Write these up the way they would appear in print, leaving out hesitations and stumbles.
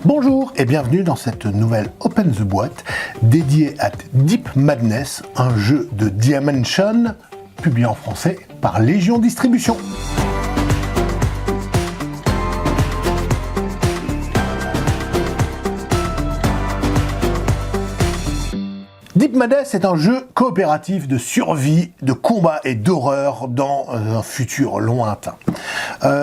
Bonjour et bienvenue dans cette nouvelle Open the Boîte dédiée à Deep Madness, un jeu de Dimension publié en français par Légion Distribution. Deep Madness est un jeu coopératif de survie, de combat et d'horreur dans un futur lointain.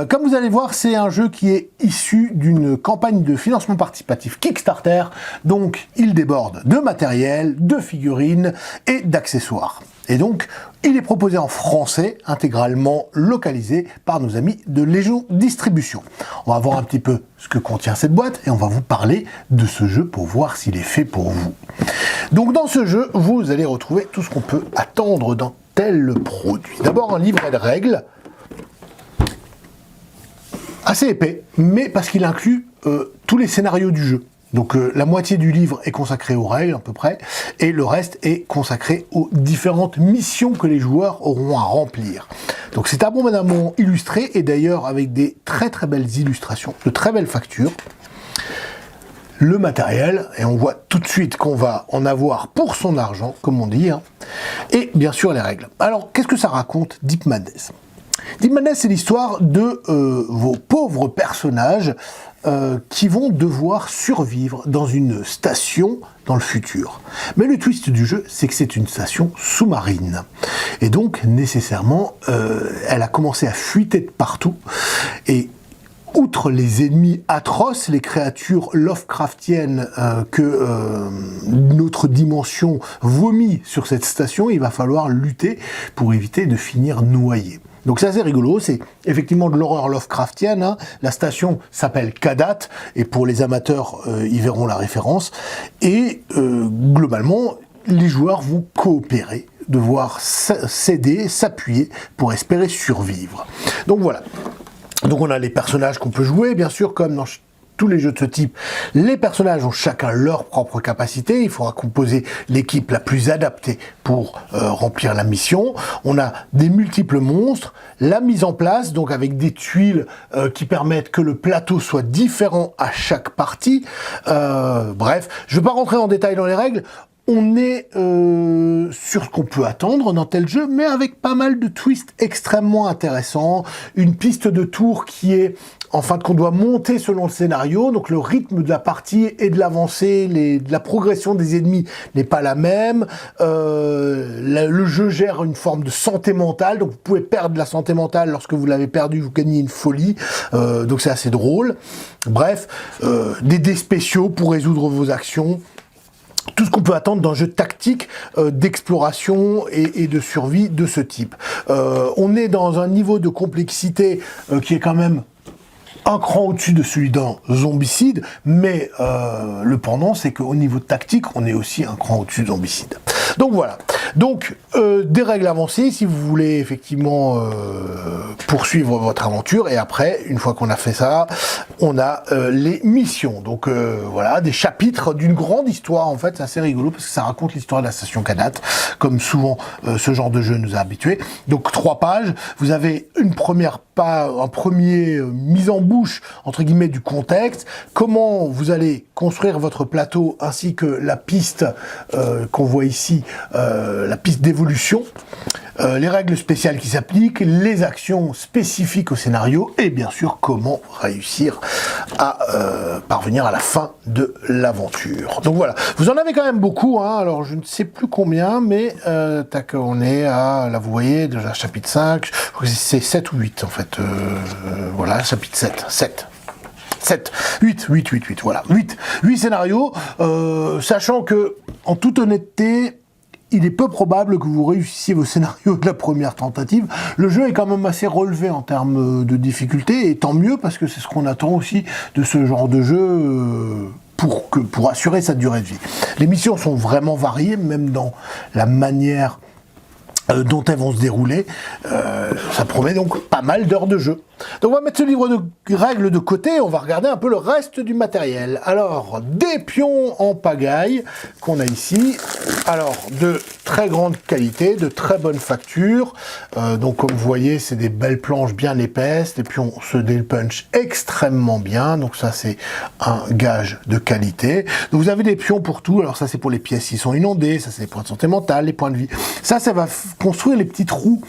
Comme vous allez voir, c'est un jeu qui est issu d'une campagne de financement participatif Kickstarter, donc il déborde de matériel, de figurines et d'accessoires. Et donc, il est proposé en français, intégralement localisé par nos amis de Légion Distribution. On va voir un petit peu ce que contient cette boîte et on va vous parler de ce jeu pour voir s'il est fait pour vous. Donc dans ce jeu, vous allez retrouver tout ce qu'on peut attendre d'un tel produit. D'abord un livret de règles, assez épais, mais parce qu'il inclut tous les scénarios du jeu. Donc la moitié du livre est consacrée aux règles à peu près, et le reste est consacré aux différentes missions que les joueurs auront à remplir. Donc c'est abondamment illustré, et d'ailleurs avec des très très belles illustrations, de très belles factures. Le matériel, et on voit tout de suite qu'on va en avoir pour son argent, comme on dit, hein. Et bien sûr les règles. Alors qu'est-ce que ça raconte Deep Madness ? Deep Madness, c'est l'histoire de vos pauvres personnages qui vont devoir survivre dans une station dans le futur. Mais le twist du jeu, c'est que c'est une station sous-marine. Et donc, nécessairement, elle a commencé à fuiter de partout. Et outre les ennemis atroces, les créatures Lovecraftiennes que notre dimension vomit sur cette station, il va falloir lutter pour éviter de finir noyé. Donc c'est assez rigolo, c'est effectivement de l'horreur Lovecraftienne, hein. La station s'appelle Kadat, et pour les amateurs, ils verront la référence. Et globalement, les joueurs vont coopérer, devoir s'aider, s'appuyer pour espérer survivre. Donc voilà. Donc on a les personnages qu'on peut jouer, bien sûr, comme dans tous les jeux de ce type. Les personnages ont chacun leur propre capacité. Il faudra composer l'équipe la plus adaptée pour remplir la mission. On a des multiples monstres, la mise en place, donc avec des tuiles qui permettent que le plateau soit différent à chaque partie. Bref, je ne vais pas rentrer en détail dans les règles. On est sur ce qu'on peut attendre dans tel jeu, mais avec pas mal de twists extrêmement intéressants. Une piste de tour qui est, en fin de compte, doit monter selon le scénario. Donc le rythme de la partie et de l'avancée, de la progression des ennemis n'est pas la même. Le jeu gère une forme de santé mentale. Donc vous pouvez perdre la santé mentale. Lorsque vous l'avez perdue, vous gagnez une folie. Donc c'est assez drôle. Bref, des dés spéciaux pour résoudre vos actions. Tout ce qu'on peut attendre d'un jeu tactique d'exploration et de survie de ce type. On est dans un niveau de complexité qui est quand même un cran au-dessus de celui d'un zombicide, mais le pendant, c'est qu'au niveau tactique, on est aussi un cran au-dessus de zombicide. Donc voilà. Donc, des règles avancées si vous voulez effectivement poursuivre votre aventure. Et après, une fois qu'on a fait ça, on a les missions. Donc voilà, des chapitres d'une grande histoire. En fait, c'est assez rigolo parce que ça raconte l'histoire de la station Kadat, comme souvent ce genre de jeu nous a habitués. Donc 3 pages. Vous avez un premier mise en bouche entre guillemets du contexte. Comment vous allez construire votre plateau ainsi que la piste qu'on voit ici. La piste d'évolution, les règles spéciales qui s'appliquent, les actions spécifiques au scénario et bien sûr comment réussir à parvenir à la fin de l'aventure. Donc voilà, vous en avez quand même beaucoup, hein. Alors je ne sais plus combien, mais on est à, là vous voyez, déjà chapitre 5, je crois que c'est 7 ou 8 en fait, voilà, chapitre 8, voilà, 8 scénarios, sachant que, en toute honnêteté, il est peu probable que vous réussissiez vos scénarios de la première tentative. Le jeu est quand même assez relevé en termes de difficulté, et tant mieux, parce que c'est ce qu'on attend aussi de ce genre de jeu pour assurer sa durée de vie. Les missions sont vraiment variées, même dans la manière dont elles vont se dérouler. Ça promet donc pas mal d'heures de jeu. Donc on va mettre ce livre de règles de côté, on va regarder un peu le reste du matériel. Alors, des pions en pagaille qu'on a ici, alors de très grande qualité, de très bonne facture, donc comme vous voyez c'est des belles planches bien épaisses, les pions se dépunchent extrêmement bien, donc ça c'est un gage de qualité. Donc vous avez des pions pour tout, alors ça c'est pour les pièces qui sont inondées, ça c'est les points de santé mentale, les points de vie, ça va construire les petites roues.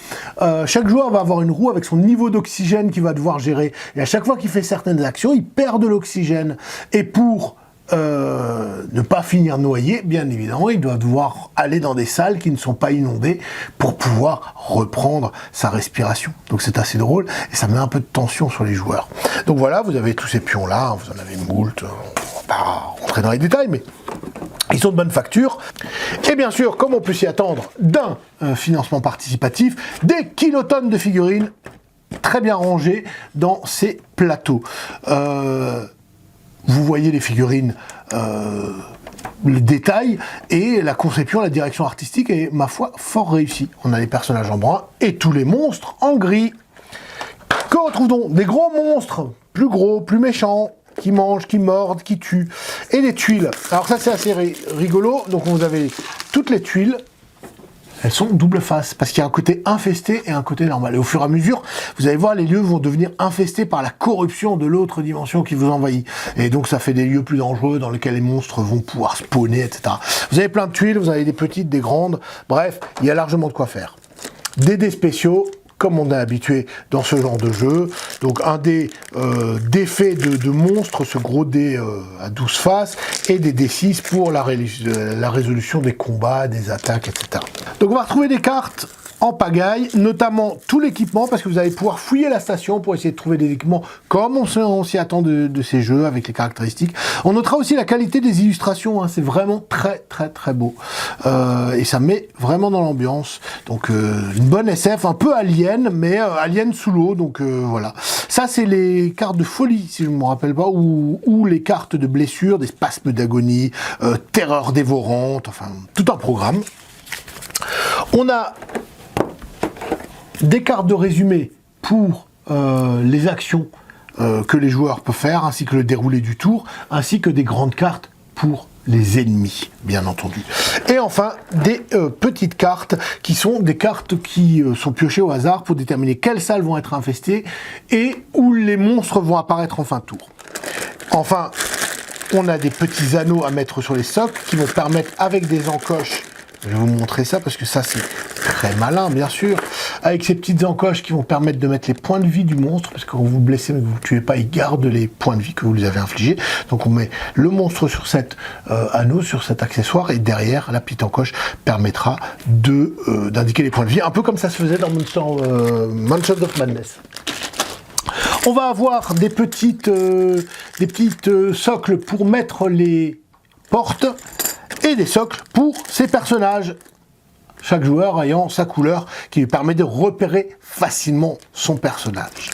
Chaque joueur va avoir une roue avec son niveau d'oxygène qu'il va devoir gérer, et à chaque fois qu'il fait certaines actions, il perd de l'oxygène, et pour ne pas finir noyé, bien évidemment, il doit devoir aller dans des salles qui ne sont pas inondées pour pouvoir reprendre sa respiration. Donc c'est assez drôle, et ça met un peu de tension sur les joueurs. Donc voilà, vous avez tous ces pions-là, vous en avez moult, on va pas rentrer dans les détails, mais ils sont de bonne facture. Et bien sûr, comme on peut s'y attendre d'un financement participatif, des kilotonnes de figurines très bien rangées dans ces plateaux. Vous voyez les figurines, les détails, et la conception, la direction artistique est, ma foi, fort réussie. On a les personnages en brun et tous les monstres en gris. Que retrouve-t-on? Des gros monstres, plus gros, plus méchants, qui mangent, qui mordent, qui tuent. Et des tuiles. Alors ça c'est assez rigolo, donc vous avez toutes les tuiles. Elles sont double face, parce qu'il y a un côté infesté et un côté normal. Et au fur et à mesure, vous allez voir, les lieux vont devenir infestés par la corruption de l'autre dimension qui vous envahit. Et donc ça fait des lieux plus dangereux dans lesquels les monstres vont pouvoir spawner, etc. Vous avez plein de tuiles, vous avez des petites, des grandes, bref, il y a largement de quoi faire. Des dés spéciaux, comme on est habitué dans ce genre de jeu. Donc un dé d'effet de monstre, ce gros dé à 12 faces, et des D6 pour la résolution des combats, des attaques, etc. Donc on va retrouver des cartes en pagaille, notamment tout l'équipement, parce que vous allez pouvoir fouiller la station pour essayer de trouver des équipements comme on s'y attend de ces jeux, avec les caractéristiques. On notera aussi la qualité des illustrations, hein, c'est vraiment très très très beau. Et ça met vraiment dans l'ambiance. Donc une bonne SF, un peu Alien, mais Alien sous l'eau, donc voilà. Ça c'est les cartes de folie, si je ne me rappelle pas, ou les cartes de blessure, des spasmes d'agonie, terreur dévorante, enfin tout un programme. On a des cartes de résumé pour les actions que les joueurs peuvent faire, ainsi que le déroulé du tour, ainsi que des grandes cartes pour les ennemis, bien entendu. Et enfin, des petites cartes qui sont des cartes qui sont piochées au hasard pour déterminer quelles salles vont être infestées et où les monstres vont apparaître en fin de tour. Enfin, on a des petits anneaux à mettre sur les socles qui vont permettre, avec des encoches, je vais vous montrer ça parce que ça c'est très malin bien sûr, avec ces petites encoches qui vont permettre de mettre les points de vie du monstre, parce que quand vous blessez mais que vous ne tuez pas, il garde les points de vie que vous lui avez infligés. Donc on met le monstre sur cet anneau, sur cet accessoire, et derrière la petite encoche permettra d'indiquer les points de vie, un peu comme ça se faisait dans Mansions of Madness. On va avoir des petites socles pour mettre les portes, et des socles pour ces personnages, chaque joueur ayant sa couleur qui lui permet de repérer facilement son personnage.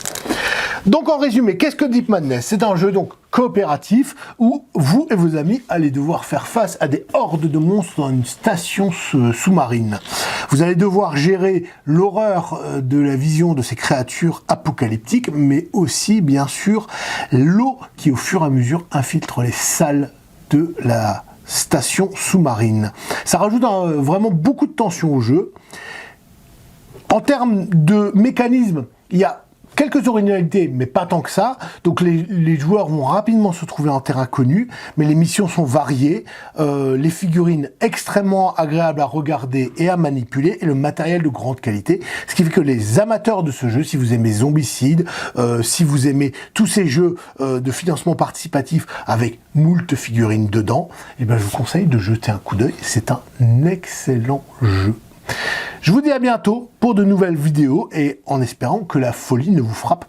Donc en résumé, qu'est-ce que Deep Madness? C'est un jeu donc coopératif où vous et vos amis allez devoir faire face à des hordes de monstres dans une station sous-marine. Vous allez devoir gérer l'horreur de la vision de ces créatures apocalyptiques, mais aussi bien sûr l'eau qui au fur et à mesure infiltre les salles de la station sous-marine. Ça rajoute vraiment beaucoup de tension au jeu. En termes de mécanisme, il y a quelques originalités, mais pas tant que ça. Donc les joueurs vont rapidement se trouver en terrain connu, mais les missions sont variées, les figurines extrêmement agréables à regarder et à manipuler, et le matériel de grande qualité. Ce qui fait que les amateurs de ce jeu, si vous aimez Zombicide, si vous aimez tous ces jeux de financement participatif avec moult figurines dedans, eh ben, je vous conseille de jeter un coup d'œil. C'est un excellent jeu. Je vous dis à bientôt pour de nouvelles vidéos, et en espérant que la folie ne vous frappe